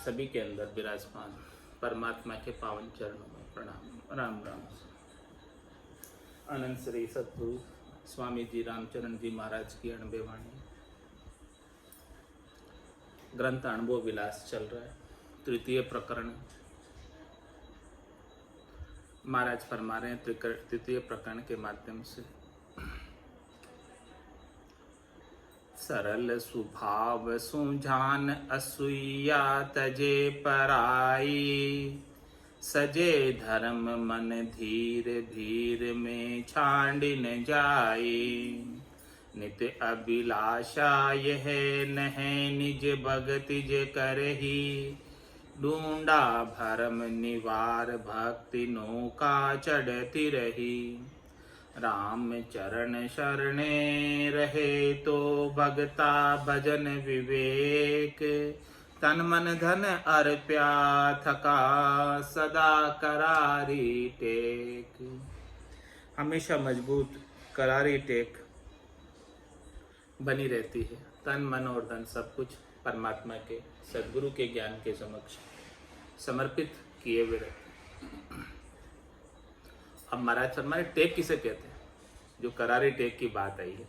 सभी के अंदर विराजमान परमात्मा के पावन चरणों में प्रणाम। राम राम। अनंत श्री सतगुरु स्वामी जी रामचरण जी महाराज की अणबे वाणी। ग्रंथ अनुभव विलास चल रहा है। तृतीय प्रकरण महाराज फरमा रहे हैं। तृतीय प्रकरण के माध्यम से सरल स्वभाव सुजान असूया तजे पराई, सजे धर्म मन धीर धीर में छांडी न जाई। नित्य अभिलाषा यह नह निज भगति जे करही, ढूंढा भरम निवार भक्ति नौका चढ़ती रही। राम चरण शरणे रहे तो भगता भजन विवेक, तन मन धन अर्प्या थका सदा करारी टेक। हमेशा मजबूत करारी टेक बनी रहती है। तन मन और धन सब कुछ परमात्मा के सद्गुरु के ज्ञान के समक्ष समर्पित किए हुए रहते। अब महाराज हमारे टेक किसे कहते हैं? जो करारी टेक की बात आई है,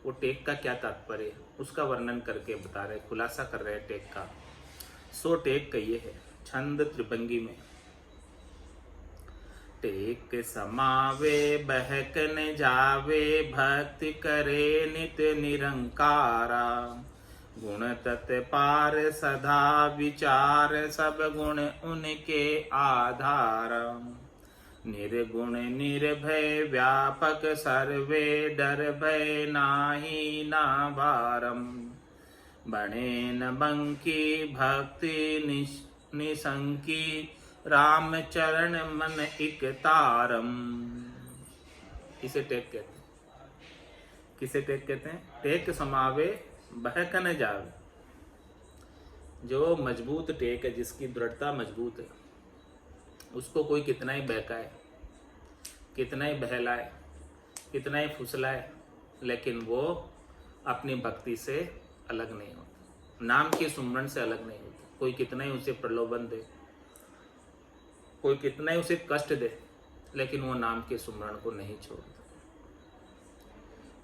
वो टेक का क्या तात्पर्य है उसका वर्णन करके बता रहे, खुलासा कर रहे हैं टेक का। सो टेक कहिए है छंद त्रिभंगी में। टेक समावे बहक न जावे, भक्ति करे नित्य निरंकारा। गुण तत्पार सदा विचार, सब गुण उनके आधार। निर्गुण निर्भय व्यापक सर्वे, डर भय नाही ना भारम। बणे न बंकी भक्ति निसंकी, राम चरण मन इक तारम। इसे टेक कहते हैं। किसे टेक कहते हैं? टेक समावे बहक न जावे। जो मजबूत टेक है, जिसकी दृढ़ता मजबूत है, उसको कोई कितना ही बहकाए, कितना ही बहलाए, कितना ही फुसलाए, लेकिन वो अपनी भक्ति से अलग नहीं होता, नाम के सुमरण से अलग नहीं होता। कोई कितना ही उसे प्रलोभन दे, कोई कितना ही उसे कष्ट दे, लेकिन वो नाम के सुमरण को नहीं छोड़ता।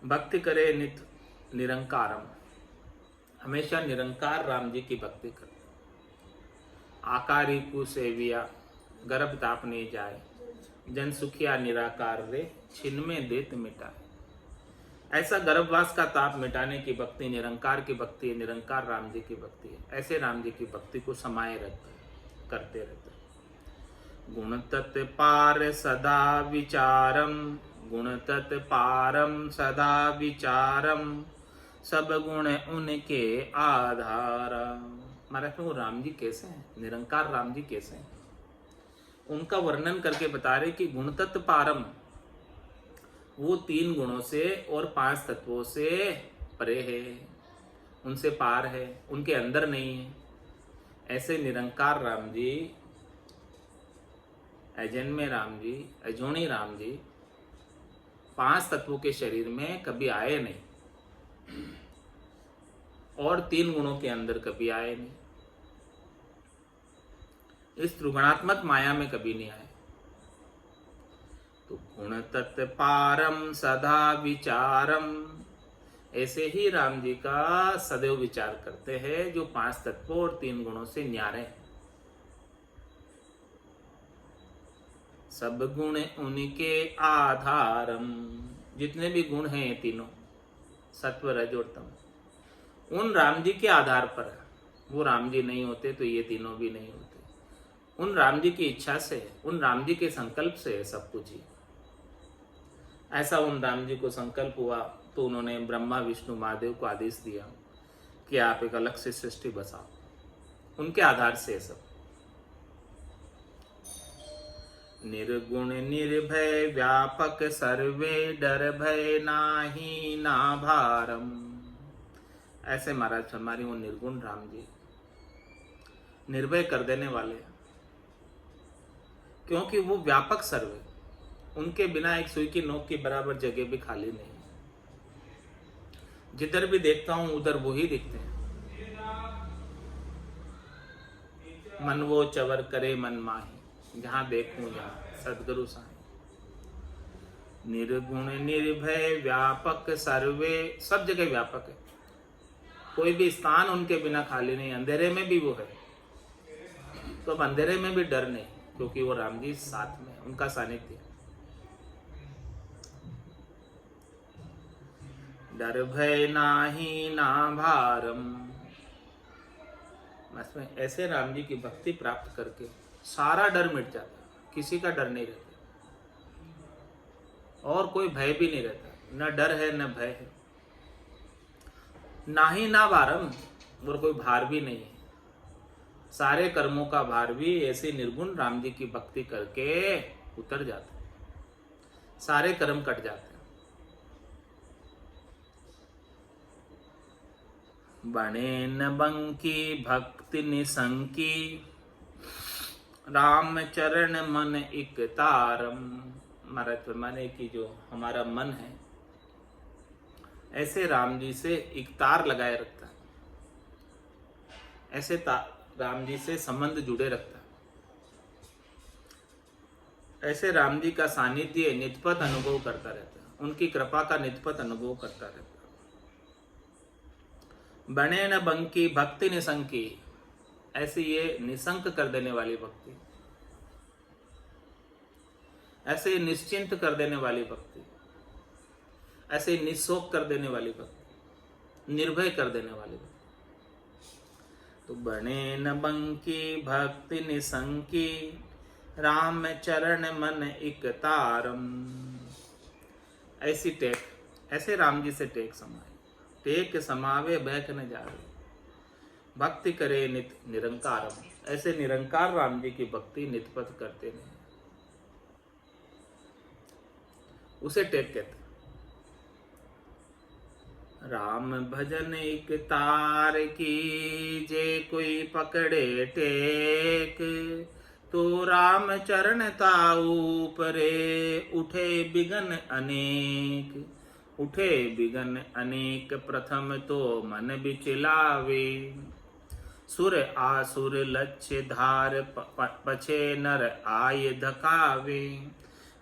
भक्ति करे नित्य निरंकारम, हमेशा निरंकार राम जी की भक्ति करे। आकारी को सेविया गर्भ ताप नहीं जाए, जन सुखिया निराकार रे, छिन में देत मिटाए। ऐसा गर्भवास का ताप मिटाने की भक्ति निरंकार की भक्ति है, निरंकार राम जी की भक्ति है। ऐसे राम जी की भक्ति को समाये रहते, करते रहते। गुण तत् पार सदा विचारम, गुण तत् पारम सदा विचारम, सब गुण उनके आधार। महाराज वो राम जी कैसे हैं? निरंकार राम जी कैसे हैं? उनका वर्णन करके बता रहे कि गुण तत्व पारम, वो 3 गुणों से और 5 तत्वों से परे है, उनसे पार है, उनके अंदर नहीं है। ऐसे निरंकार राम जी, अजन्मे राम जी, अजोनी राम जी 5 तत्वों के शरीर में कभी आए नहीं और 3 गुणों के अंदर कभी आए नहीं। इस त्रिगुणात्मक माया में कभी नहीं आए। तो गुण तत् पारम सदा विचारम, ऐसे ही राम जी का सदैव विचार करते हैं, जो 5 तत्वों और 3 गुणों से न्यारे हैं। सब गुण उनके आधारम, जितने भी गुण हैं ये तीनों, सत्व रज और तम, उन राम जी के आधार पर है। वो राम जी नहीं होते तो ये तीनों भी नहीं होते। उन राम जी की इच्छा से, उन राम जी के संकल्प से है सब कुछ ही। ऐसा उन राम जी को संकल्प हुआ तो उन्होंने ब्रह्मा विष्णु महादेव को आदेश दिया कि आप एक अलग से सृष्टि बसाओ। उनके आधार से सब। निर्गुण निर्भय व्यापक सर्वे, डर भय नाही ना भारम। ऐसे महाराज हमारी वो निर्गुण राम जी निर्भय कर देने वाले, क्योंकि वो व्यापक सर्व है। उनके बिना एक सुई की नोक की बराबर जगह भी खाली नहीं। जिधर भी देखता हूं उधर वो ही दिखते हैं। मन वो चवर करे मन माही, जहाँ देखूं जहाँ सदगुरु साईं। निर्गुण निर्भय व्यापक सर्वे, सब जगह व्यापक है, कोई भी स्थान उनके बिना खाली नहीं। अंधेरे में भी वो है, तो अब अंधेरे में भी डर नहीं, क्योंकि वो राम जी साथ में, उनका सानिध्य। डर भय नाही ना भारम, में ऐसे राम जी की भक्ति प्राप्त करके सारा डर मिट जाता, किसी का डर नहीं रहता, और कोई भय भी नहीं रहता, न डर है न भय है, ना ही ना भारम, और कोई भार भी नहीं है। सारे कर्मों का भार भी ऐसे निर्गुण राम जी की भक्ति करके उतर जाता है, सारे कर्म कट जाते हैं। बने न बंकी भक्ति निसंकी, राम चरण मन एक तारम। महाराज माने कि जो हमारा मन है ऐसे राम जी से एक तार लगाए रखता है, ऐसे राम जी से संबंध जुड़े रखता है, ऐसे राम जी का सानिध्य नित्यपत अनुभव करता रहता है, उनकी कृपा का नित्यपत अनुभव करता रहता है। बने न बंकी भक्ति निसंकी, ऐसी ये निसंक कर देने वाली भक्ति, ऐसे निश्चिंत कर देने वाली भक्ति, ऐसे निशोक कर देने वाली भक्ति, निर्भय कर देने वाली भक्ति। तो बने न बंकी भक्ति निसंकी, राम चरण मन एक तारम। ऐसी टेक, ऐसे राम जी से टेक समाए, टेक समावे बैक न जावे, भक्ति करे नित निरंकारम। ऐसे निरंकार राम जी की भक्ति नितपत करते नहीं, उसे टेक कहते। राम भजन एक तार की, जे कोई पकड़े टेक, तो राम चरण ताऊ परे, उठे बिगन अनेक। उठे बिगन अनेक प्रथम तो मन बिचलावे, सुर आसुर लक्ष्य धार पछे नर आय धकावे,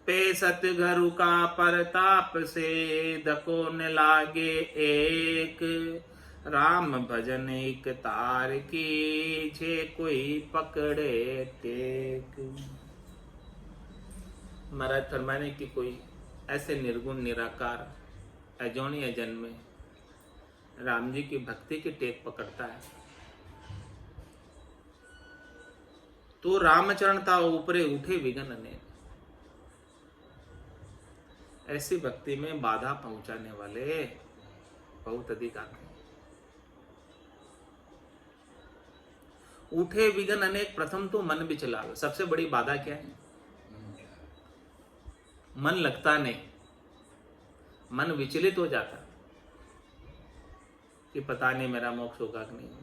पे सतगुरु का परताप से धको न लागे एक, राम भजन एक तार की, जे कोई पकड़े टेक। महाराज फरमाने की कोई ऐसे निर्गुण निराकार अजोनी अजन्म में राम जी की भक्ति की टेक पकड़ता है, तो रामचरण था ऊपरे उठे विघन अनेक। ऐसी भक्ति में बाधा पहुंचाने वाले बहुत अधिक आते हैं। उठे विघन अनेक, प्रथम तो मन भी चला। सबसे बड़ी बाधा क्या है? मन लगता नहीं, मन विचलित हो जाता कि पता नहीं मेरा मोक्ष होगा कि नहीं होगा।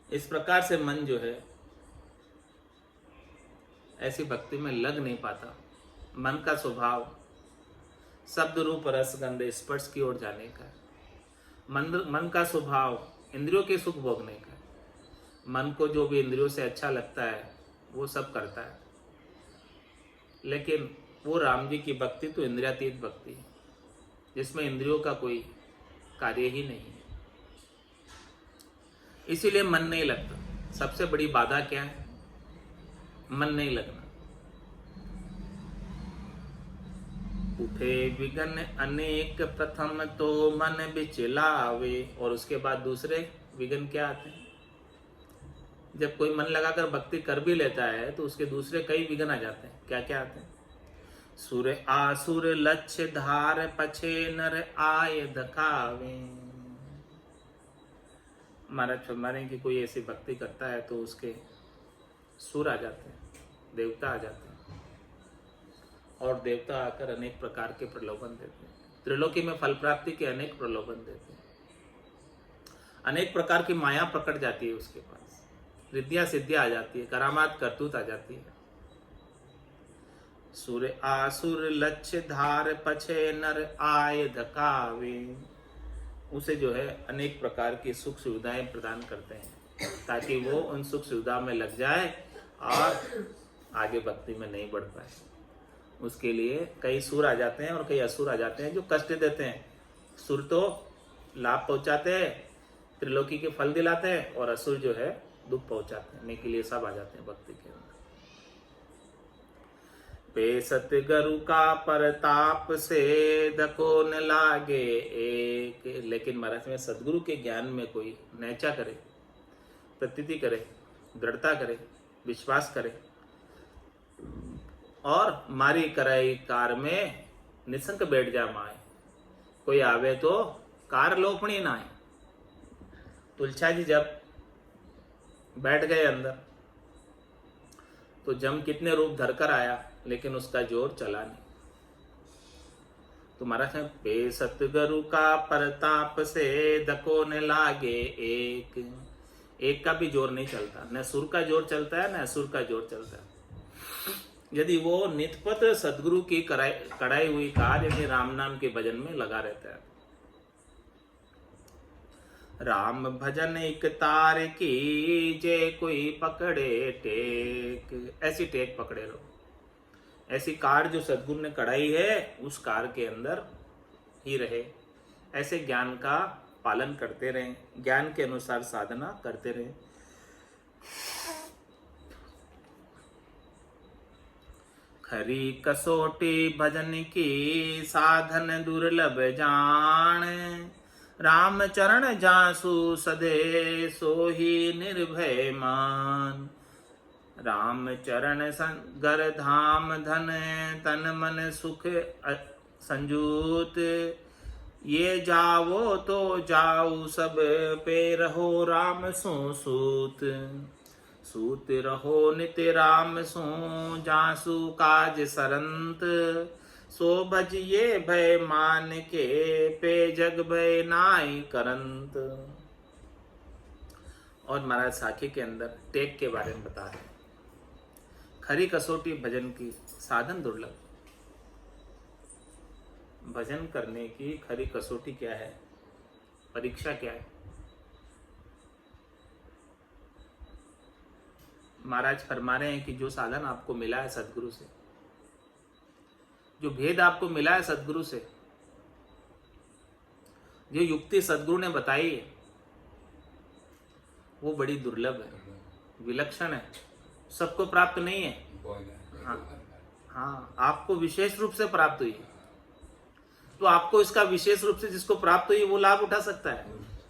इस प्रकार से मन जो है ऐसी भक्ति में लग नहीं पाता। मन का स्वभाव शब्द रूप रस गंध स्पर्श की ओर जाने का है। मन का स्वभाव इंद्रियों के सुख भोगने का है। मन को जो भी इंद्रियों से अच्छा लगता है वो सब करता है, लेकिन वो राम जी की भक्ति तो इंद्रियातीत भक्ति है, जिसमें इंद्रियों का कोई कार्य ही नहीं है। इसीलिए मन नहीं लगता। सबसे बड़ी बाधा क्या है? मन नहीं लगना। उठे विघन अनेक प्रथम तो मन बिचलावे, और उसके बाद दूसरे विघन क्या आते हैं? जब कोई मन लगाकर भक्ति कर भी लेता है तो उसके दूसरे कई विघन आ जाते हैं। क्या क्या आते हैं? सुर आसुर लक्ष्य धार पछे नर आय धकावे। महाराज फरमाने की कोई ऐसी भक्ति करता है तो उसके सुर आ जाते हैं, देवता आ जाते हैं, और देवता आकर अनेक प्रकार के प्रलोभन देते हैं। त्रिलोकी में फल प्राप्ति के अनेक प्रलोभन देते हैं। अनेक प्रकार की माया प्रकट जाती है उसके पास, रिद्धियां सिद्धियां आ जाती है, करामात करतूत आ जाती है। सुर आसुर लक्ष्य धार पछे नर आय धकावे। उसे जो है अनेक प्रकार की सुख सुविधाएं प्रदान करते हैं ताकि वो उन सुख सुविधा में लग जाए और आगे भक्ति में नहीं बढ़ पाए। उसके लिए कई सुर आ जाते हैं और कई असुर आ जाते हैं जो कष्ट देते हैं। सुर तो लाभ पहुंचाते हैं, त्रिलोकी के फल दिलाते हैं, और असुर जो है दुख पहुंचाने के लिए सब आ जाते हैं भक्ति के अंदर। पे सतगुरु का परताप से धको न लागे एक। लेकिन महाराज में सदगुरु के ज्ञान में कोई नैचा करे, प्रतीति करे, दृढ़ता करे, विश्वास करे और मारी कराई कार में निसंक बैठ जा माए। कोई आवे तो कार लोपणी ना आए। तुलछा जी जब बैठ गए अंदर तो जम कितने रूप धरकर आया, लेकिन उसका जोर चला नहीं। तो महाराज है पे सतगुरु का परताप से धको न लागे एक का भी जोर नहीं चलता, न सुर का जोर चलता है न असुर का जोर चलता है। यदि वो नितपत सदगुरु की कढ़ाई हुई कार यानी राम नाम के भजन में लगा रहता है। राम भजन एक तार की जे कोई पकड़े टेक। ऐसी टेक पकड़े लो, ऐसी कार जो सदगुरु ने कढ़ाई है उस कार के अंदर ही रहे। ऐसे ज्ञान का पालन करते रहें, ज्ञान के अनुसार साधना करते रहें। खरी कसोटी भजन की साधन दुर्लभ जान। राम चरण जासु सदे सोही निर्भय मान। राम चरण गर धाम धन तन मन सुख संजूत। ये जावो तो जाऊ सब पे रहो राम सो सूत। सूत रहो नित्य राम सो जासु काज सरंत। सो भजिए भय मान के पे जग भय नाई करंत। और महाराज साखी के अंदर टेक के बारे में बता रहे। खरी कसौटी भजन की साधन दुर्लभ। भजन करने की खरी कसौटी क्या है, परीक्षा क्या है? महाराज फरमा रहे हैं कि जो साधन आपको मिला है सदगुरु से, जो भेद आपको मिला है सदगुरु से, जो युक्ति सदगुरु ने बताई है, वो बड़ी दुर्लभ है, विलक्षण है, सबको प्राप्त नहीं है। हाँ, आपको विशेष रूप से प्राप्त हुई। तो आपको इसका विशेष रूप से जिसको प्राप्त हुई वो लाभ उठा सकता है,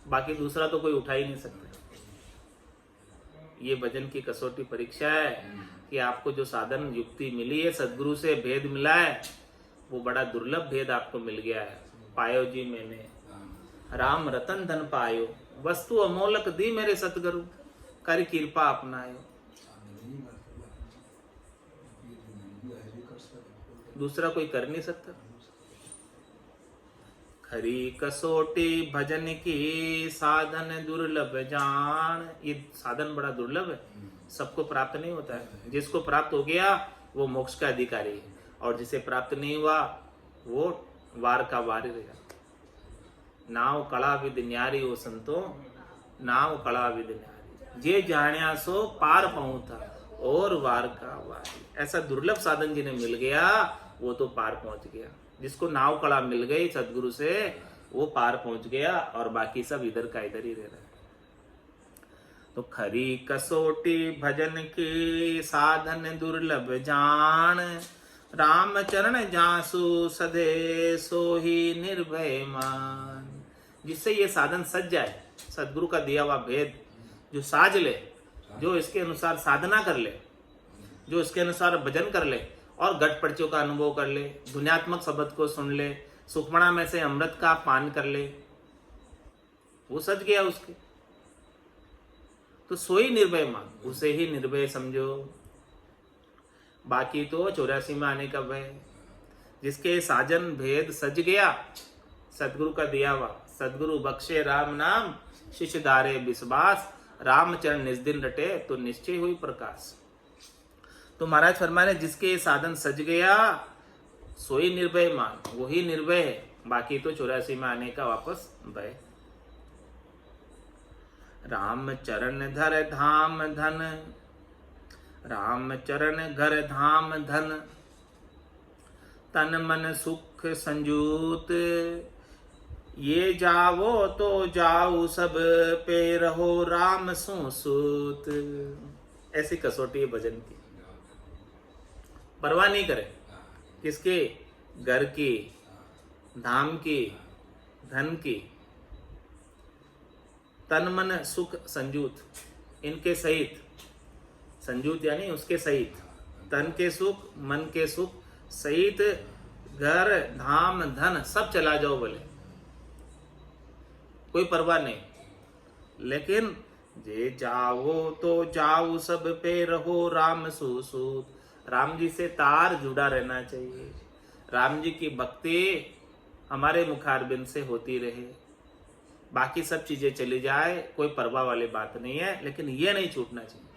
बाकी दूसरा तो कोई उठा ही नहीं सकता। ये भजन की कसौटी परीक्षा है कि आपको जो साधन युक्ति मिली है सदगुरु से, भेद मिला है, वो बड़ा दुर्लभ भेद आपको मिल गया है। पायो जी मैंने राम रतन धन पायो। वस्तु अमोलक दी मेरे सतगुरु, कर कृपा अपनायो। दूसरा कोई कर नहीं सकता। खरी कसोटी भजन की साधन दुर्लभ जान। ये साधन बड़ा दुर्लभ है, सबको प्राप्त नहीं होता है। जिसको प्राप्त हो गया वो मोक्ष का अधिकारी है, और जिसे प्राप्त नहीं हुआ वो वार का वार ही रहेगा। नाव कला विद न्यारी हो संतो, नाव कला विद न्यारी। जे जाण्या सो पार पहुंचा और वार का वारी। ऐसा दुर्लभ साधन जिन्हें मिल गया वो तो पार पहुंच गया। जिसको नाव कला मिल गई सदगुरु से वो पार पहुंच गया, और बाकी सब इधर का इधर ही रह रहा है। तो खरी कसोटी भजन की साधन दुर्लभ जान। राम चरण जासु सदे सोही निर्भय मान। जिससे ये साधन सज जाए, सदगुरु का दिया हुआ भेद जो साज ले, जो इसके अनुसार साधना कर ले, जो इसके अनुसार भजन कर ले और घट पर्चों का अनुभव कर ले, धुन्यात्मक शब्द को सुन ले, सुखमणा में से अमृत का पान कर ले, वो सज गया उसके। तो सोई निर्भय मान, उसे ही निर्भय समझो। बाकी तो 84 में आने का भय। जिसके साजन भेद सज गया, सदगुरु का दिया हुआ, सदगुरु बख्शे राम नाम, शिष्य धारे विश्वास, रामचरण निज दिन रटे तो निश्चय हुई प्रकाश। तो महाराज फरमा रहे जिसके साधन सज गया सोई निर्भय मान, वही निर्भय है। बाकी तो 84 में आने का वापस भय राम चरण धर धाम धन, राम चरण घर धाम धन, तन मन सुख संजूत, ये जावो तो जाऊ सब पे रहो राम सो सूत। ऐसी कसौटी है भजन की। परवाह नहीं करे किसके, घर की, धाम की, धन की, तन मन सुख संजूत, इनके सहित, संजूत यानी उसके सहित, तन के सुख मन के सुख सहित घर धाम धन सब चला जाओ बोले, कोई परवाह नहीं। लेकिन जे जाओ तो जाओ सब पे रहो राम सुसूत, राम जी से तार जुड़ा रहना चाहिए। राम जी की भक्ति हमारे मुखारबिंद से होती रहे, बाकी सब चीजें चली जाए, कोई परवाह वाली बात नहीं है, लेकिन ये नहीं छूटना चाहिए।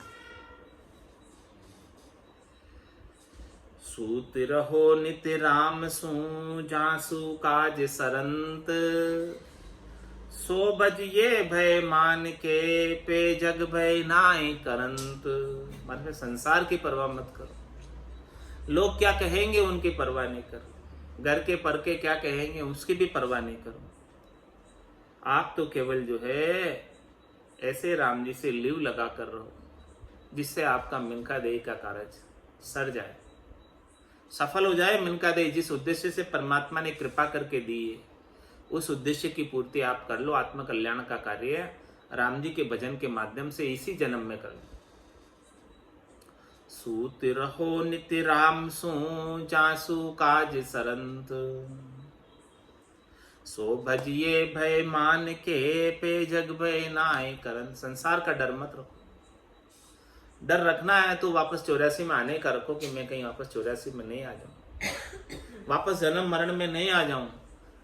सूत रहो नित्य राम सू, जासु काज सरंत, सो बजिए भय मान के, पे जग भय नाय करंत। मतलब संसार की परवाह मत करो, लोग क्या कहेंगे उनकी परवाह नहीं करो, घर के पर के क्या कहेंगे उसकी भी परवाह नहीं करो। आप तो केवल जो है ऐसे राम जी से लीव लगा कर रहो जिससे आपका मिनका देही का कार्य सर जाए, सफल हो जाए। मिनका देही जिस उद्देश्य से परमात्मा ने कृपा करके दी है, उस उद्देश्य की पूर्ति आप कर लो। आत्म कल्याण का कार्य राम जी के भजन के माध्यम से इसी जन्म में कर लो। सूत रहो नित्य राम सो, जासु काज सरंत, सो भजिए भय मान के, पे जग भय नाय करन। संसार का डर मत रखो, डर रखना है तो वापस 84 में आने का रखो कि मैं कहीं वापस 84 में नहीं आ जाऊं, वापस जन्म मरण में नहीं आ जाऊं,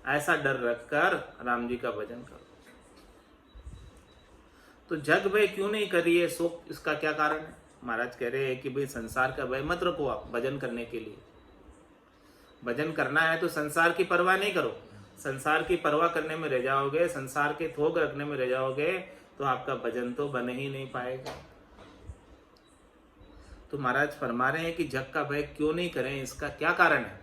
ऐसा डर रखकर राम जी का भजन करो। तो जग भय क्यों नहीं करिए, सो इसका क्या कारण है? महाराज कह रहे हैं कि भाई संसार का भय मत रखो। आप भजन करने के लिए, भजन करना है तो संसार की परवाह नहीं करो। संसार की परवाह करने में रह जाओगे, संसार के थोक रखने में रह जाओगे, तो आपका भजन तो बन ही नहीं पाएगा। तो महाराज फरमा रहे हैं कि जग का भय क्यों नहीं करें, इसका क्या कारण है?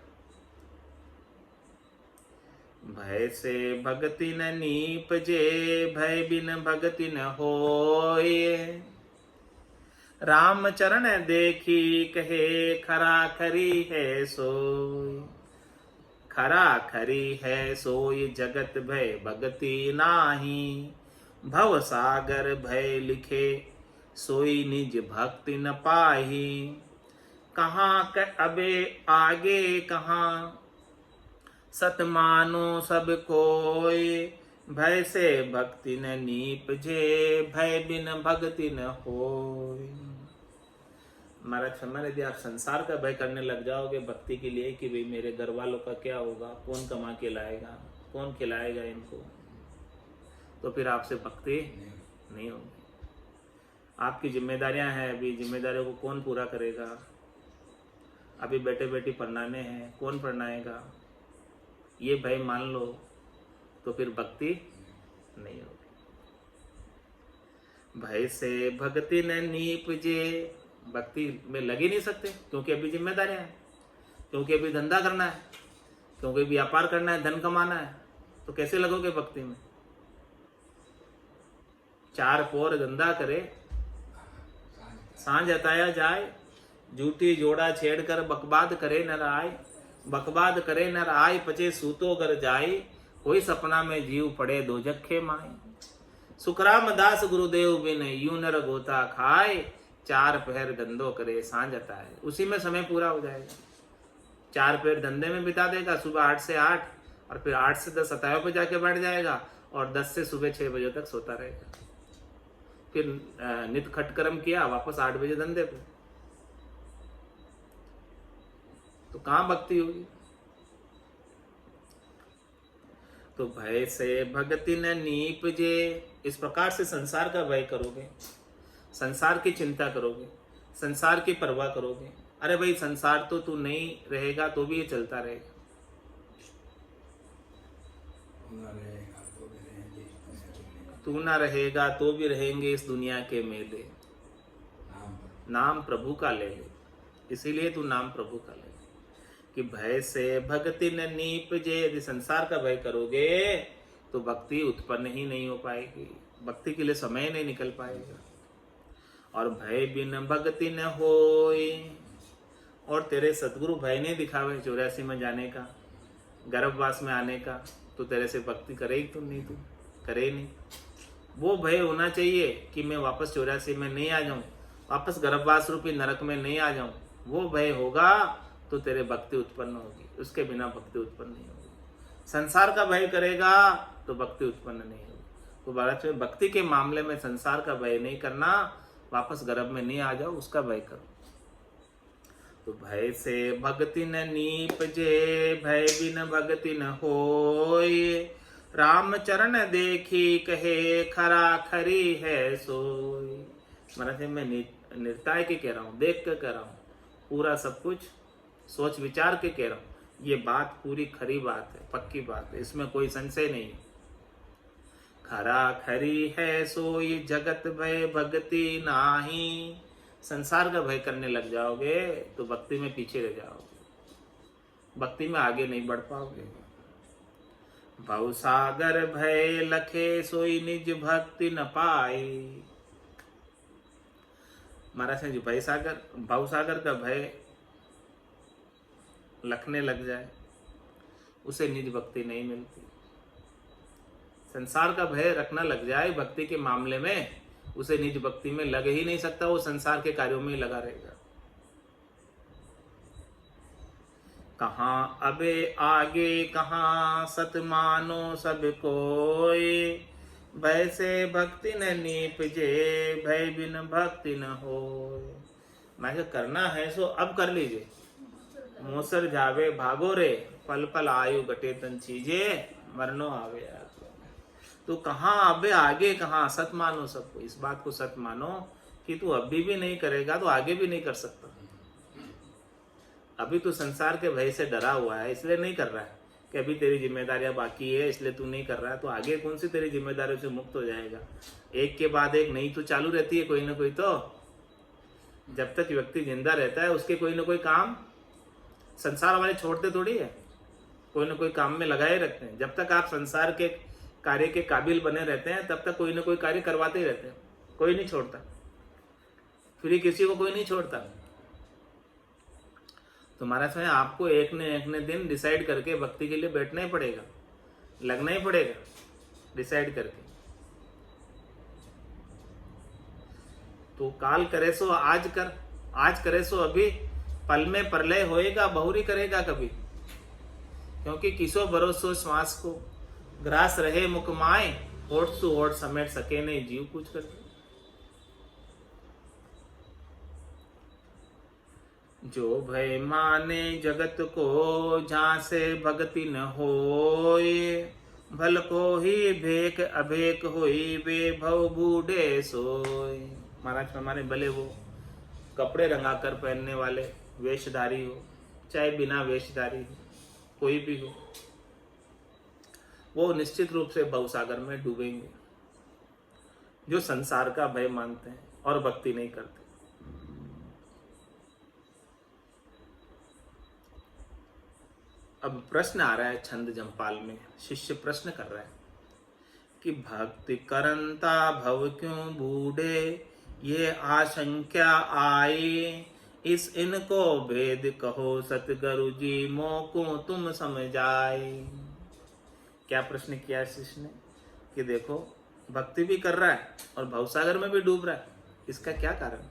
भय से भगति न नीपजे, भय बिन भगति न होए, राम चरण देखी कहे खरा खरी है सोई। खरा खरी है सोई जगत भय भगति नाही, भव सागर भय लिखे सोई निज भक्ति न पाही। कहाँ अबे आगे कहाँ, सत मानो सब कोय, भय से भक्ति न नीपजे, भय बिन भक्ति न होय। महाराज फरमा यदि आप संसार का भय करने लग जाओगे भक्ति के लिए कि भाई मेरे घर वालों का क्या होगा, कौन कमा के लाएगा, कौन खिलाएगा इनको, तो फिर आपसे भक्ति नहीं होगी। आपकी जिम्मेदारियां हैं, अभी जिम्मेदारियों को कौन पूरा करेगा? अभी बेटे बेटी पढ़ाने हैं, कौन पढ़ाएगा? ये भय मान लो तो फिर भक्ति नहीं होगी। भय से भक्ति न नीपजे, भक्ति में लग ही नहीं सकते क्योंकि अभी जिम्मेदारियां हैं, क्योंकि अभी धंधा करना है, क्योंकि व्यापार करना है, धन कमाना है, तो कैसे लगोगे भक्ति में? चार पोर धंधा करे, सांझ अताया जाए, झूठी जोड़ा छेड़कर बकवाद करे नर आए, बकवाद करे नर आए, पचे सूतो कर जाए, कोई सपना में जीव पड़े दो जखे माए। सुखराम दास गुरुदेव बिन यूं नर गोता खाए, चार पहर धंधो करे सांझ अताए। उसी में समय पूरा हो जाएगा, चार पहर धंधे में बिता देगा, सुबह 8 से 8 और फिर 8 से 10 अतायों पे जाके बैठ जाएगा और 10 से सुबह 6 बजे तक सोता रहेगा। फिर नित खटकर्म किया, वापस 8 बजे धंधे पे, तो कहां भक्ति होगी? तो भय से भक्ति न नीपजे, इस प्रकार से संसार का भय करोगे, संसार की चिंता करोगे, संसार की परवाह करोगे, अरे भाई संसार तो तू नहीं रहेगा तो भी ये चलता रहेगा। तू ना रहेगा तो भी रहेंगे इस दुनिया के मेले, नाम प्रभु का ले ले। इसीलिए तू नाम प्रभु का ले ले कि भय से भक्ति न नीपजे। यदि संसार का भय करोगे तो भक्ति उत्पन्न ही नहीं हो पाएगी, भक्ति के लिए समय नहीं निकल पाएगा। और भय बिन भक्ति न होए, और तेरे सदगुरु भय नहीं दिखावे 84 में जाने का, गर्भवास में आने का, तो तेरे से भक्ति करेगी तो नहीं, तू करे नहीं। वो भय होना चाहिए कि मैं वापस 84 में नहीं आ जाऊं, वापस गर्भवास रूपी नरक में नहीं आ जाऊं। वो भय होगा तो तेरे भक्ति उत्पन्न होगी, उसके बिना भक्ति उत्पन्न नहीं होगी। संसार का भय करेगा तो भक्ति उत्पन्न नहीं होगी। तो भारत में भक्ति के मामले में संसार का भय नहीं करना, वापस गर्भ में नहीं आ जाओ, उसका भय करो। तो भय से भक्ति न नीपजे, भय बिन भक्ति न होय। राम चरण देखी कहे खरा खरी है सोय। महाराज मैं निर्ताय के कह रहा हूँ, देख के कह रहा हूँ, पूरा सब कुछ सोच विचार के कह रहा हूँ। ये बात पूरी खरी बात है, पक्की बात है, इसमें कोई संशय नहीं। खरा खरी है सोई जगत भय भक्ति नाही। संसार का भय करने लग जाओगे तो भक्ति में पीछे रह जाओगे, भक्ति में आगे नहीं बढ़ पाओगे। भवसागर भय लखे सोई निज भक्ति न पाई। महाराज जी भवसागर का भय लखने लग जाए उसे निज भक्ति नहीं मिलती। संसार का भय रखना लग जाए भक्ति के मामले में, उसे निज भक्ति में लग ही नहीं सकता, वो संसार के कार्यों में ही लगा रहेगा। कहाँ अबे आगे कहाँ सत मानो सब कोय। भय से भक्ति न नीपजे, भय बिन भक्ति न होय। मैं करना है सो अब कर लीजिए। मोसर जावे भागो रे, पल पल आयु घटे तन चीजे, मरनो आवे यार। तो कहाँ अबे आगे कहाँ, सत मानो सबको। इस बात को सत मानो कि तू अभी भी नहीं करेगा तो आगे भी नहीं कर सकता। अभी तू संसार के भय से डरा हुआ है, इसलिए नहीं कर रहा है कि अभी तेरी जिम्मेदारियां बाकी है इसलिए तू नहीं कर रहा है। तो आगे कौन सी तेरी जिम्मेदारियों से मुक्त हो जाएगा। एक के बाद एक नई तो चालू रहती है कोई ना कोई। तो जब तक व्यक्ति जिंदा रहता है उसके कोई ना कोई काम संसार वाले छोड़ते थोड़ी है, कोई ना कोई काम में लगाए रखते हैं। जब तक आप संसार के कार्य के काबिल बने रहते हैं तब तक कोई ना कोई कार्य करवाते ही रहते हैं, कोई नहीं छोड़ता, फिर किसी को कोई नहीं छोड़ता। तो महाराज में आपको एक न दिन डिसाइड करके भक्ति के लिए बैठना ही पड़ेगा, लगना ही पड़ेगा डिसाइड करके। तो काल करे सो आज कर, आज करे सो अभी, पल में प्रलय होएगा बहुरी करेगा कभी। क्योंकि किसो भरोसो श्वास को, ग्रास रहे मुख माए, होठ सु होठ समेट सके नहीं जीव कुछ करके। जो भय माने जगत को, जहाँ से भक्ति न होए। भल को ही भेक अभेक होई, वे भव बूढ़े सोए। महाराज हमारे भले वो कपड़े रंगा कर पहनने वाले वेशधारी हो, चाहे बिना वेशधारी हो, कोई भी हो, वो निश्चित रूप से भवसागर में डूबेंगे। जो संसार का भय मानते हैं और भक्ति नहीं करते। अब प्रश्न आ रहा है छंद जमपाल में, शिष्य प्रश्न कर रहा है कि भक्ति करंता भव क्यों बूढ़े, ये आशंका आए। इस इनको भेद कहो सतगुरु जी, मोको तुम समझाए। क्या प्रश्न किया शिष्य ने कि देखो भक्ति भी कर रहा है और भवसागर में भी डूब रहा है, इसका क्या कारण।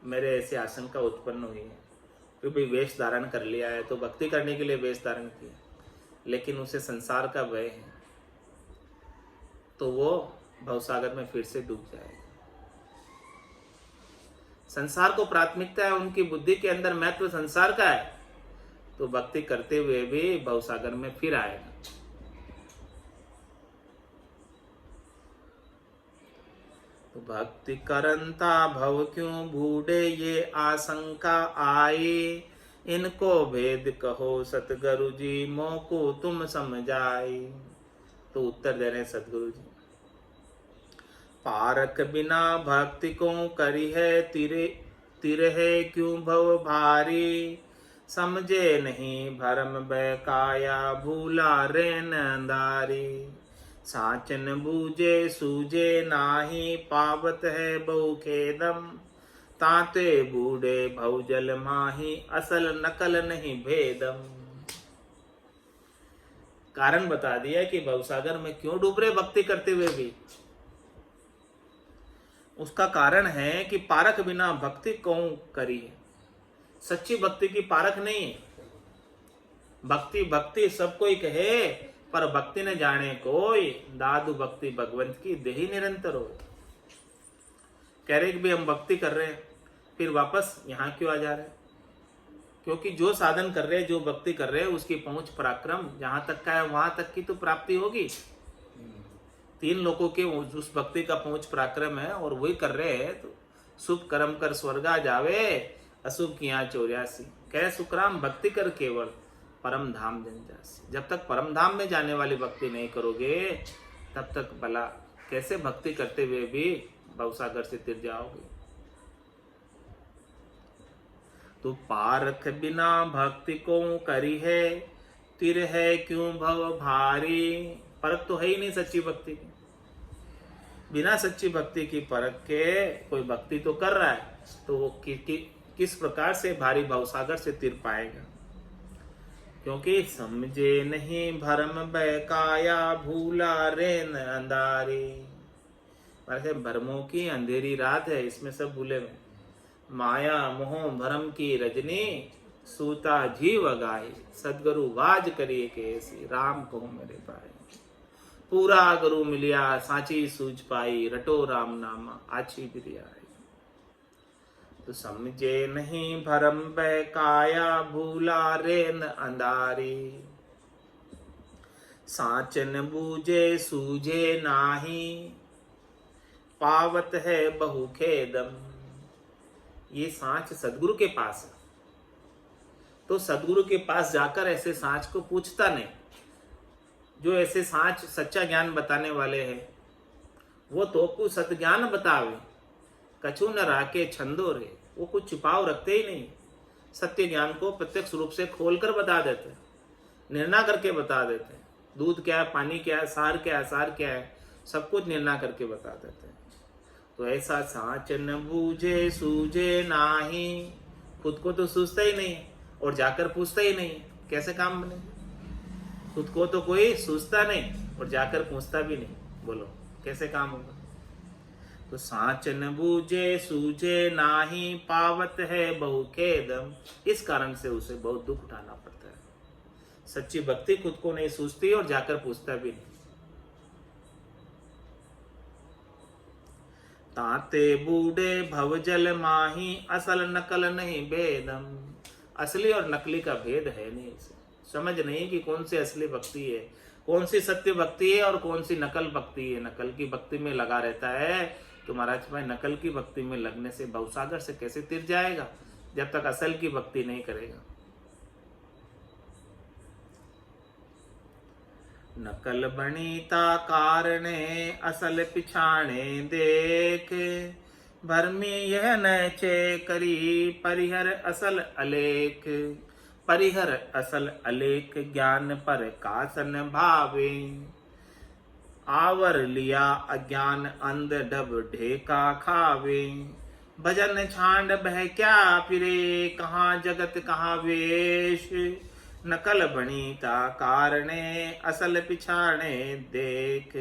मेरे ऐसी आशंका उत्पन्न हुई है कि भाई वेश धारण कर लिया है तो भक्ति करने के लिए वेश धारण किया, लेकिन उसे संसार का भय है तो वो भवसागर में फिर से डूब जाएगा। संसार को प्राथमिकता है, उनकी बुद्धि के अंदर महत्व संसार का है, तो भक्ति करते हुए भी भवसागर में फिर आएगा। तो भक्ति करंता भव क्यों बूढ़े, ये आशंका आए। इनको भेद कहो सतगुरु जी, मोको तुम समझाए। तो उत्तर दे रहे हैं सतगुरु जी, पारक बिना भक्ति को करी है तिरे तिरहे क्यों भव भारी। समझे नहीं भरम बहकाया भूला रेन अंधारी। साचन बूझे सूझे नाही पावत है बहु खेदम। ताते बूढ़े भवजल माही असल नकल नहीं भेदम। कारण बता दिया कि भवसागर में क्यों डूब रहे भक्ति करते हुए भी। उसका कारण है कि पारक बिना भक्ति कौन करी है। सच्ची भक्ति की पारक नहीं है। भक्ति भक्ति सब कोई कहे पर भक्ति न जाने कोई। दादू भक्ति भगवंत की देही निरंतर हो। कह रहे कि भी हम भक्ति कर रहे हैं फिर वापस यहाँ क्यों आ जा रहे हैं। क्योंकि जो साधन कर रहे हैं जो भक्ति कर रहे हैं उसकी पहुंच पराक्रम जहां तक का है वहां तक की तो प्राप्ति होगी। 3 लोगों के उस भक्ति का पहुंच पराक्रम है और वही कर रहे हैं। तो शुभ कर्म कर स्वर्गा जावे अशुभ किया 84। कह सुखराम भक्ति कर केवल परम धाम जन जासी। जब तक परम धाम में जाने वाली भक्ति नहीं करोगे तब तक भला कैसे भक्ति करते हुए भी भवसागर से तिर जाओगे। तो पारख बिना भक्ति को करी है तिर है क्यों भव भारी। परख तो है ही नहीं सच्ची भक्ति की। बिना सच्ची भक्ति की परख के कोई भक्ति तो कर रहा है तो वो किस प्रकार से भारी भवसागर से तिर पाएगा। क्योंकि समझे नहीं भरम बहकाया भूला रेन अंधारी। वैसे भरमों की अंधेरी रात है इसमें सब भूले में। माया मोह भरम की रजनी सूता जीव गाई। सदगुरु वाज करिए कैसी राम को मेरे भाई। पूरा गुरु मिलिया साची सूझ पाई रटो राम नामा आछी बिरियाई। तो समझे नहीं भरम बहकाया भूला रेन अंधारी। साचन बूझे सूझे नाही पावत है बहु खेदम। ये सांच सदगुरु के पास है तो सदगुरु के पास जाकर ऐसे सांच को पूछता नहीं। जो ऐसे सांच सच्चा ज्ञान बताने वाले हैं वो तो को सत ज्ञान बतावे कछु न राके छंदो रे। वो कुछ छिपाव रखते ही नहीं। सत्य ज्ञान को प्रत्यक्ष रूप से खोलकर बता देते, निर्णय करके बता देते। दूध क्या है, पानी क्या है, सार क्या है, सार क्या है, सब कुछ निर्णय करके बता देते हैं। तो ऐसा सांच न बूझे सूझे नाही। खुद को तो सूझता ही नहीं और जाकर पूछता ही नहीं, कैसे काम बने। खुद को तो कोई सूझता नहीं और जाकर पूछता भी नहीं, बोलो कैसे काम होगा। तो सांच न बूझे सूझे नाही पावत है बहु खेदम। इस कारण से उसे बहुत दुख उठाना पड़ता है। सच्ची भक्ति खुद को नहीं सूझती और जाकर पूछता भी नहीं। ताते बूढ़े भवजल माही असल नकल नहीं भेदम। असली और नकली का भेद है नहीं। इसे समझ नहीं कि कौन सी असली भक्ति है, कौन सी सत्य भक्ति है और कौन सी नकल भक्ति है। नकल की भक्ति में लगा रहता है तो महाराज भाई नकल की भक्ति में लगने से भवसागर से कैसे तिर जाएगा जब तक असल की भक्ति नहीं करेगा। नकल बनीता कारणे असल पिछाणे देख। भरमी यह नचे करी परिहर असल अलेख। परिहर असल अलेख ज्ञान पर कासन भावे। आवर लिया अज्ञान अंध डब ढेका खावे। भजन छांड बह क्या फिरे कहाँ जगत कहाँ वेश। नकल बनीता कारणे असल पिछाणे देख।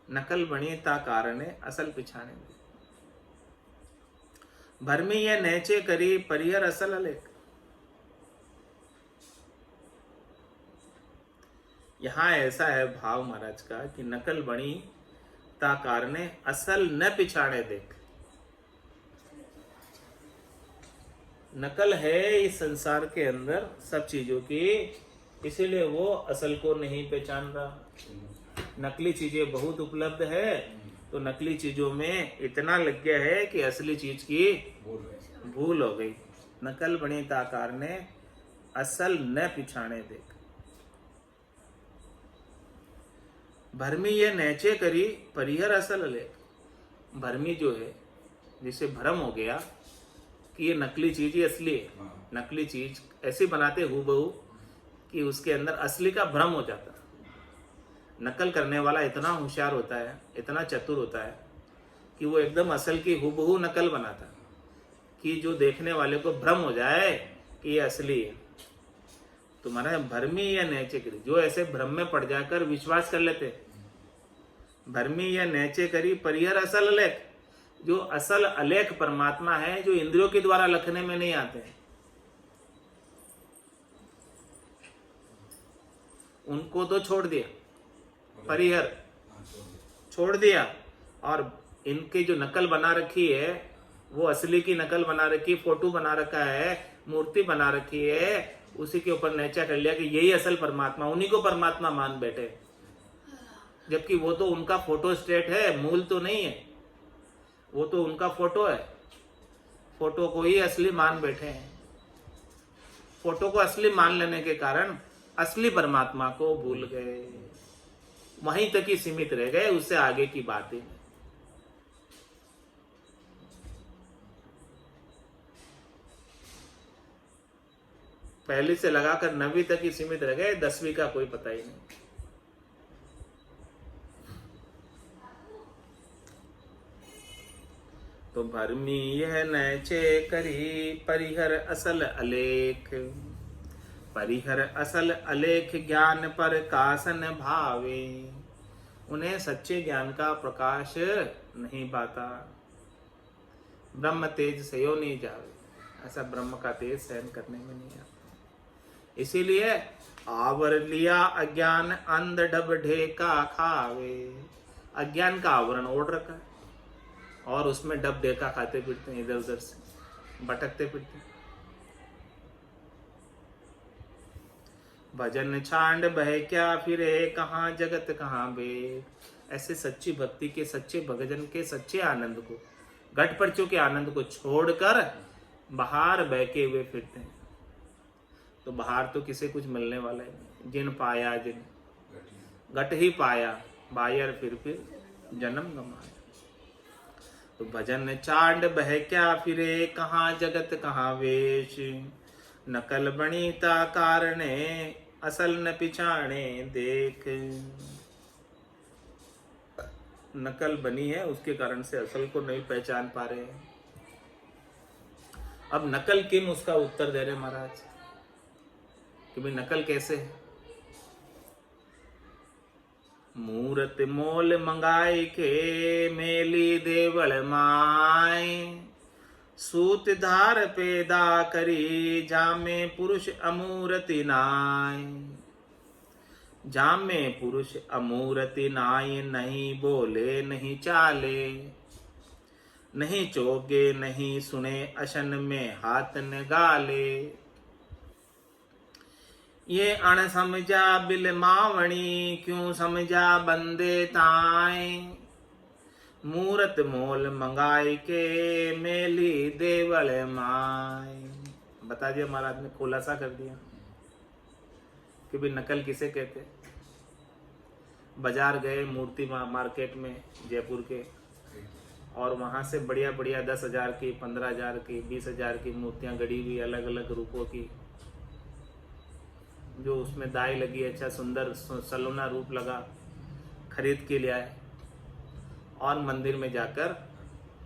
नकल बनीता कारणे असल पिछाणे देख। भरमी ये नेचे करी परिहर असल अलेख। यहां ऐसा है भाव महाराज का कि नकल बनी ता कारणे असल न पिछाणे देख। नकल है इस संसार के अंदर सब चीजों की, इसीलिए वो असल को नहीं पहचान रहा। नकली चीजें बहुत उपलब्ध है तो नकली चीजों में इतना लग गया है कि असली चीज की भूल हो गई। नकल बनी ता कारणे असल न पिछाणे देख। भरमी ये नैचे करी परिहर असल लेख। भरमी जो है, जिसे भ्रम हो गया कि ये नकली चीज ही असली है, नकली चीज ऐसे बनाते हूबहू कि उसके अंदर असली का भ्रम हो जाता। नकल करने वाला इतना होशियार होता है, इतना चतुर होता है कि वो एकदम असल की हूबहू नकल बनाता कि जो देखने वाले को भ्रम हो जाए कि ये असली है। तुम्हारा भरमी या नैचे करी, जो ऐसे भ्रम में पड़ जाकर विश्वास कर लेते, भरमी या नैचे करी परिहर असल अलेख। जो असल अलेख परमात्मा है, जो इंद्रियों के द्वारा लखने में नहीं आते, उनको तो छोड़ दिया, परिहर छोड़ दिया। और इनकी जो नकल बना रखी है, वो असली की नकल बना रखी, फोटो बना रखा है, मूर्ति बना रखी है, उसी के ऊपर नैचा कर लिया कि यही असल परमात्मा, उन्हीं को परमात्मा मान बैठे, जबकि वो तो उनका फोटो स्टेट है, मूल तो नहीं है। वो तो उनका फोटो है, फोटो को ही असली मान बैठे हैं। फोटो को असली मान लेने के कारण असली परमात्मा को भूल गए, वहीं तक ही सीमित रह गए, उससे आगे की बातें। पहली से लगाकर 9वीं तक ही सीमित रह गए, 10वीं का कोई पता ही नहीं। तो भरमी यह नैचे करी परिहर असल अलेख। परिहर असल अलेख ज्ञान पर कासन भावे। उन्हें सच्चे ज्ञान का प्रकाश नहीं पाता। ब्रह्म तेज सयो नहीं जावे, ऐसा ब्रह्म का तेज सहन करने में नहीं आता। इसीलिए आवर लिया अज्ञान अंध ढब ढेका खावे। अज्ञान का आवरण ओढ़ रखा है और उसमें डब ढेका खाते फिरते हैं, इधर उधर से भटकते फिरते। भजन छांड बह क्या फिरे, कहाँ जगत कहाँ बे। ऐसे सच्ची भक्ति के, सच्चे भजन के, सच्चे आनंद को, घट पर्चों के आनंद को छोड़कर बाहर बहके हुए फिरते हैं। तो बाहर तो किसे कुछ मिलने वाला है। जिन पाया जिन घट ही पाया, बायर फिर जन्म गमाया। तो भजन चांड बह क्या फिरे, कहाँ जगत कहाँ वेश। नकल बणीता कारणे, असल न पिछाणे देख। नकल बनी है, उसके कारण से असल को नहीं पहचान पा रहे हैं। अब नकल किम, उसका उत्तर दे रहे महाराज कि भाई नकल कैसे है। मूरत मोल मंगाई के, मेली देवल माय। सूत धार पैदा करी, जामे पुरुष अमूरति नाय। जामे पुरुष अमूरति नाय, नहीं बोले नहीं चाले। नहीं चोगे नहीं सुने, अशन में हाथ न गाले। ये अण समझा बिल मावणी, क्यों समझा बंदे ताए। मूरत मोल मंगाई के, मेली देवल माय। बता दिया महाराज ने, खुलासा कर दिया कि भी नकल किसे कहते। बाजार गए मूर्ति मार्केट में जयपुर के, और वहां से बढ़िया बढ़िया 10,000 की, 15,000 की, 20,000 की मूर्तियां गड़ी हुई, अलग अलग रूपों की, जो उसमें दाई लगी, अच्छा सुंदर सलोना रूप लगा, खरीद के ले आए और मंदिर में जाकर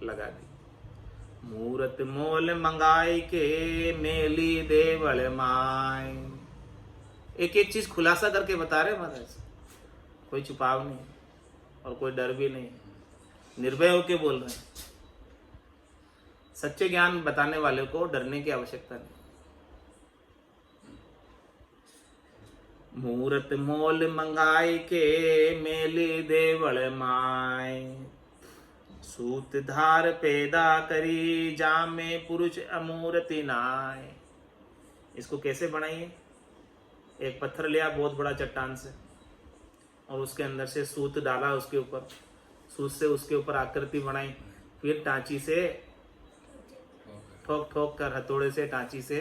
लगा दी। मूरत मोल मंगाई के, मेली देवल माय। एक एक चीज खुलासा करके बता रहे महाराज, कोई छुपाव नहीं और कोई डर भी नहीं, निर्भय होके बोल रहे हैं। सच्चे ज्ञान बताने वाले को डरने की आवश्यकता नहीं। मूरत मोल मंगाई के, मेली देवल माय। सूत धार पैदा करी, जामे पुरुष अमूरति नाय। इसको कैसे बनाइए। एक पत्थर लिया बहुत बड़ा चट्टान से, और उसके अंदर से सूत डाला, उसके ऊपर सूत से उसके ऊपर आकृति बनाई, फिर टांची से ठोक ठोक कर, हथौड़े से टांची से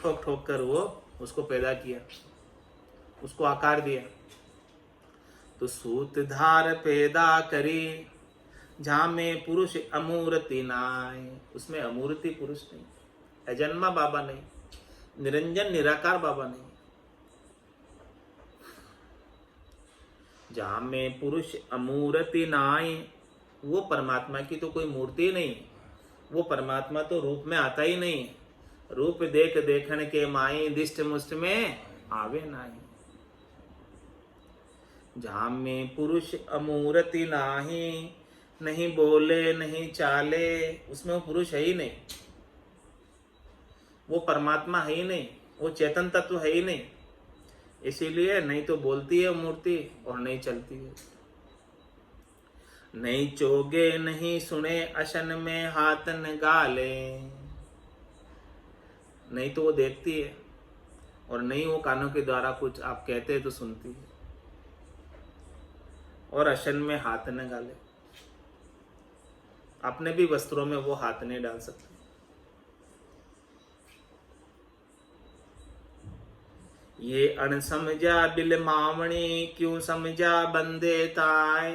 ठोक ठोक कर वो उसको पैदा किया, उसको आकार दिया। तो सूत धार पैदा करी, जहाँ में पुरुष अमूर्ति नाय, उसमें अमूर्ति पुरुष नहीं, अजन्मा बाबा नहीं, निरंजन निराकार बाबा नहीं। जहाँ में पुरुष अमूर्ति नाय, वो परमात्मा की तो कोई मूर्ति नहीं, वो परमात्मा तो रूप में आता ही नहीं। रूप देख देखण के माई, दिष्ट मुष्ट में आवे नाही। जहाँ में पुरुष अमूर्ति नाही, नहीं बोले नहीं चाले, उसमें वो पुरुष है ही नहीं, वो परमात्मा है ही नहीं, वो चेतन तत्व है ही नहीं। इसीलिए नहीं तो बोलती है मूर्ति और नहीं चलती है। नहीं चोगे नहीं सुने, अशन में हाथन गाले, नहीं तो वो देखती है और नहीं वो कानों के द्वारा कुछ आप कहते हैं तो सुनती है, और अशन में हाथ न गाले, अपने भी वस्त्रों में वो हाथ नहीं डाल सकते। ये अणसमझा बिल मावणी, क्यों समझा बंदे ताय।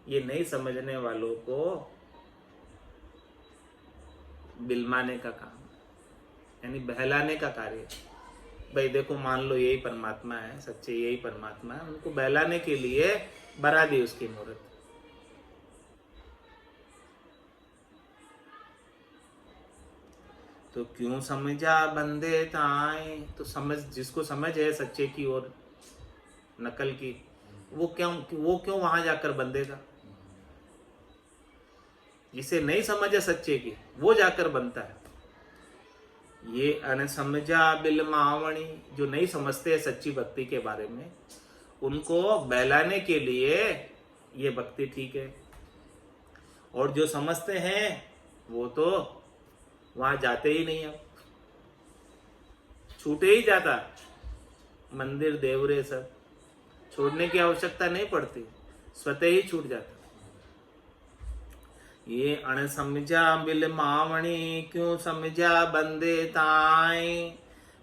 ये नहीं समझने वालों को बिलमाने का काम, यानी बहलाने का कार्य। भाई देखो, मान लो यही परमात्मा है, सच्चे यही परमात्मा है, उनको बहलाने के लिए बना दी उसकी मूर्त। तो क्यों समझा बंदे ताए, तो समझ, जिसको समझ है सच्चे की और नकल की, वो क्यों वहां जाकर बंदेगा। जिसे नहीं समझ है सच्चे की, वो जाकर बनता है। ये अनसमझा बिल मावणी, जो नहीं समझते हैं सच्ची भक्ति के बारे में, उनको बहलाने के लिए ये भक्ति ठीक है। और जो समझते हैं वो तो वहां जाते ही नहीं, अब छूटे ही जाता। मंदिर देवरे सब छोड़ने की आवश्यकता नहीं पड़ती, स्वतः ही छूट जाता। ये अणसमझा बिल मावणी, क्यों समझा बंदे ताई।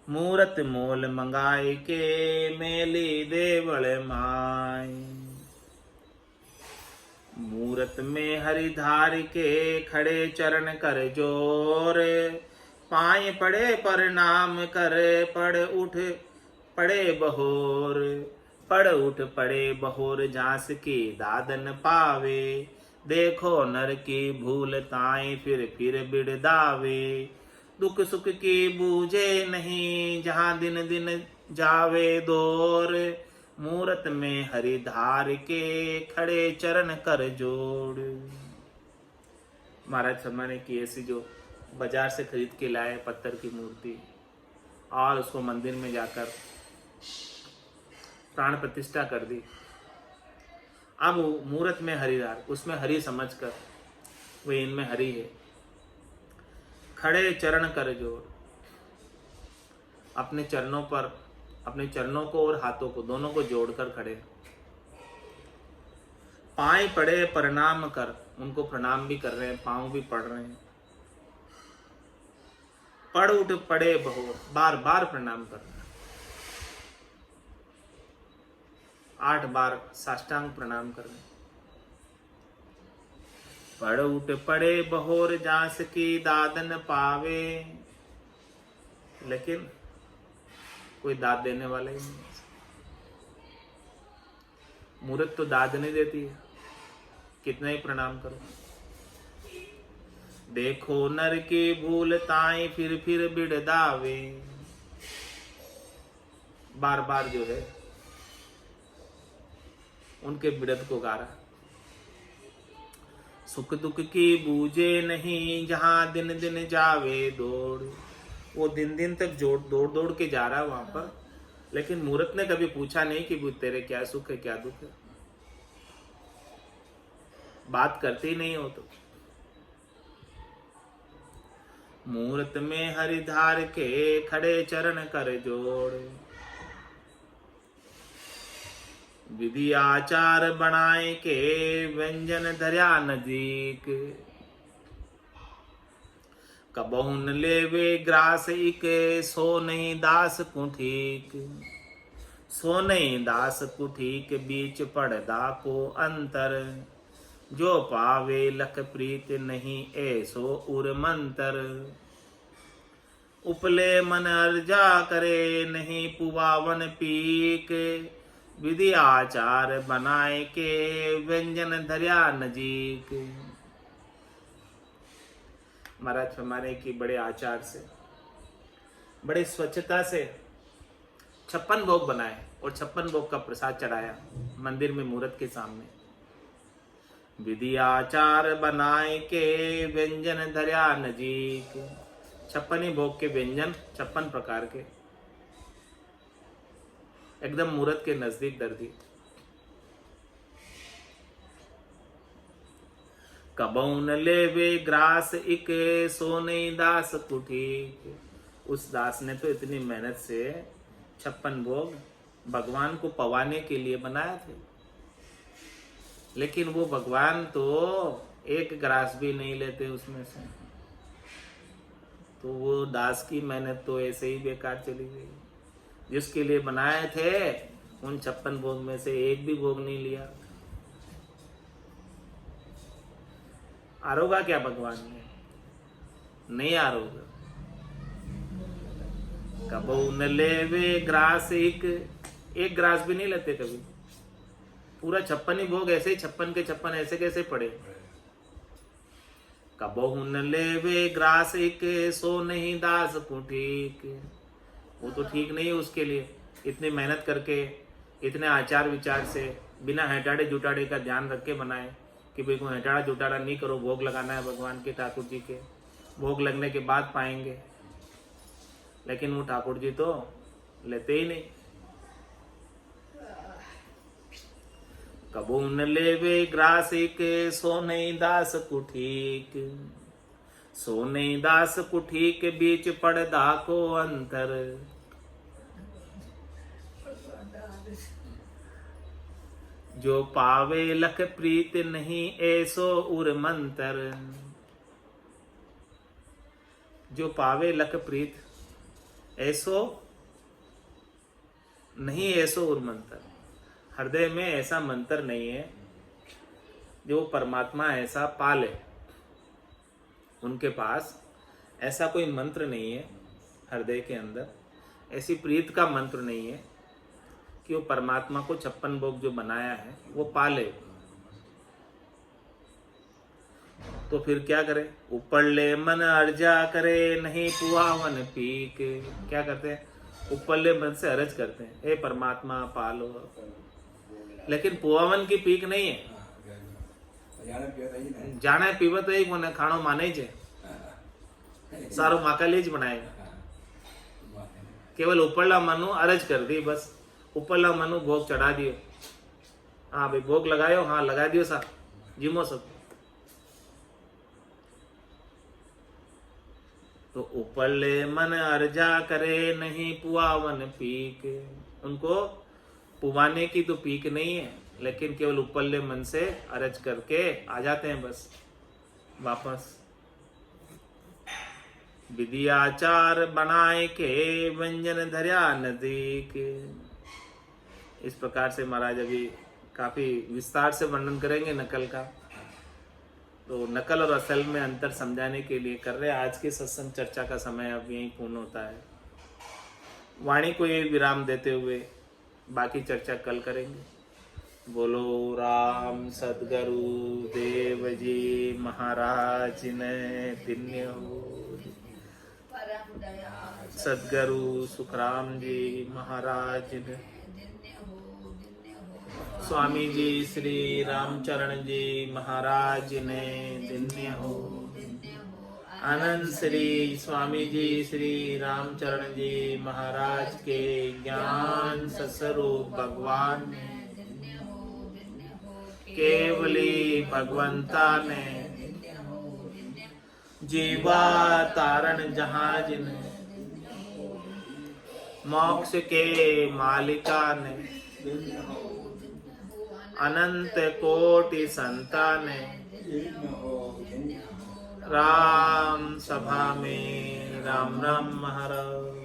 मूरत मोल मंगाए के, मेली देवल माई। मूरत में हरिधार के, खड़े चरण कर जोर। पाए पड़े प्रणाम कर, पड़ उठ पड़े बहोर। पड़ उठ पड़े बहोर, झांस की दादन पावे। देखो नर की भूल ताई, फिर बिड़दावे। दुख सुख की बूझे नहीं, जहाँ दिन दिन जावे दौर। मूरत में हरिधार के, खड़े चरण कर जोड़। महाराज शर्मा ने की ऐसी जो बाजार से खरीद के लाए पत्थर की मूर्ति, और उसको मंदिर में जाकर प्राण प्रतिष्ठा कर दी। अब मूरत में हरिधार, उसमें हरि समझकर, वे इनमें हरि है। खड़े चरण कर जोड़, अपने चरणों पर, अपने चरणों को और हाथों को दोनों को जोड़कर खड़े। पाए पड़े प्रणाम कर, उनको प्रणाम भी कर रहे हैं, पांव भी पड़ रहे हैं। पड़ उठ पड़े बहोर, बार बार प्रणाम कर रहे हैं। 8 बार साष्टांग प्रणाम कर रहे हैं। पड़ उठ पड़े बहोर, जांस की दादन पावे। लेकिन कोई दाद देने वाला ही नहीं। मूर्त तो दाद नहीं देती है, कितना ही प्रणाम करो। देखो नर की भूल ताई, फिर बिड़दावे। बार बार जो है उनके बिड़द को गा रहा। सुख दुख की बूझे नहीं, जहां दिन दिन जावे दौड़। वो दिन दिन तक दौड़ दौड़ के जा रहा है वहां पर, लेकिन मूर्त ने कभी पूछा नहीं कि तेरे क्या सुख है क्या दुख है। बात करते ही नहीं हो तो। मूर्त में हरिधार के, खड़े चरण कर जोड़। विधि आचार बनाए के, व्यंजन धर्या नजीक। कबहु न लेवे ग्रास इक, सो नहीं दास को ठीक। सो नहीं दास कुठी के बीच पड़दा को अंतर, जो पावे लख प्रीत नहीं ऐसो उर मंतर, उपले मन अर्जा करे नहीं पुवावन पीक, विधि आचार बनाए के व्यंजन धर्या नजीक। महाराज फरमाने की बड़े आचार से, बड़े स्वच्छता से 56 भोग बनाए और 56 भोग का प्रसाद चढ़ाया मंदिर में मूर्त के सामने। विधि आचार बनाए के व्यंजन धर्या नजीक, 56 ही भोग के व्यंजन 56 प्रकार के एकदम मूर्त के नजदीक दर दी। कबऊ न लेवे ग्रास इक सोने दास कुठीक। उस दास ने तो इतनी मेहनत से 56 भोग भगवान को पवाने के लिए बनाया थे, लेकिन वो भगवान तो एक ग्रास भी नहीं लेते उसमें से, तो वो दास की मेहनत तो ऐसे ही बेकार चली गई। जिसके लिए बनाए थे उन 56 भोग में से एक भी भोग नहीं लिया। आरोगा क्या भगवान ने? नहीं आरोगा। कबऊ न लेवे ग्रास एक ग्रास भी नहीं लेते कभी। पूरा 56 ही भोग ऐसे ही 56 के 56 ऐसे कैसे पड़े? कबहू न लेवे ग्रास एक सो नहीं दास कुठीक। वो तो ठीक नहीं है उसके लिए, इतनी मेहनत करके इतने आचार विचार से बिना हटाड़े जुटाड़े का ध्यान रख के बनाए कि भाई को हटाड़ा जुटाड़ा नहीं करो, भोग लगाना है भगवान के, ठाकुर जी के भोग लगने के बाद पाएंगे। लेकिन वो ठाकुर जी तो लेते ही नहीं। कबू न लेवे ग्रास एक सो नहीं दास कुठीक। सो नहीं दास कुठीक बीच पड़दा को अंतर। जो पावे लख प्रीत नहीं ऐसो उर मंतर। जो पावे लख प्रीत ऐसो नहीं ऐसो उर मंतर। हृदय में ऐसा मंत्र नहीं है जो परमात्मा ऐसा पाले। उनके पास ऐसा कोई मंत्र नहीं है हृदय के अंदर, ऐसी प्रीत का मंत्र नहीं है कि वो परमात्मा को 56 भोग जो बनाया है वो पाले। तो फिर क्या करे? ऊपर ले मन अर्जा करे नहीं पुआवन पीक। क्या करते हैं? ऊपर ले मन से अर्ज करते हैं, हे परमात्मा पालो, लेकिन पुआवन की पीक नहीं है। जाने पीवे तो एक મને ખાણો માને છે, સારો માકાલી જ बनाएगा। केवल उपरला मनु अरज कर दी, बस उपरला मनु भोग चढ़ा दियो। हाँ भाई भोग लगायो, हाँ लगा दियो सा जिमो सब। तो उपरले मन अर्जा करे नहीं पुआवन पीक। उनको पुवाने की तो पीक नहीं है, लेकिन केवल उपरले मन से अरज करके आ जाते हैं बस वापस। विधि आचार बनाए के व्यंजन धर्या नदीक। इस प्रकार से महाराज अभी काफी विस्तार से वर्णन करेंगे नकल का। तो नकल और असल में अंतर समझाने के लिए कर रहे हैं। आज के सत्संग चर्चा का समय अब यहीं पूर्ण होता है। वाणी को ये विराम देते हुए बाकी चर्चा कल करेंगे। बोलो राम सद्गुरु देव जी महाराज ने धन्य हो। सद्गुरु सुखराम जी महाराज ने, स्वामी जी श्री रामचरण जी महाराज ने धन्य हो। आनंद श्री स्वामी जी श्री रामचरण जी महाराज के ज्ञान सस्वरूप भगवान ने, केवली भगवंता ने, जीवा तारण जहाज ने, मोक्ष के मालिका ने, अनंत कोटि संताने, राम सभा में राम राम महाराज।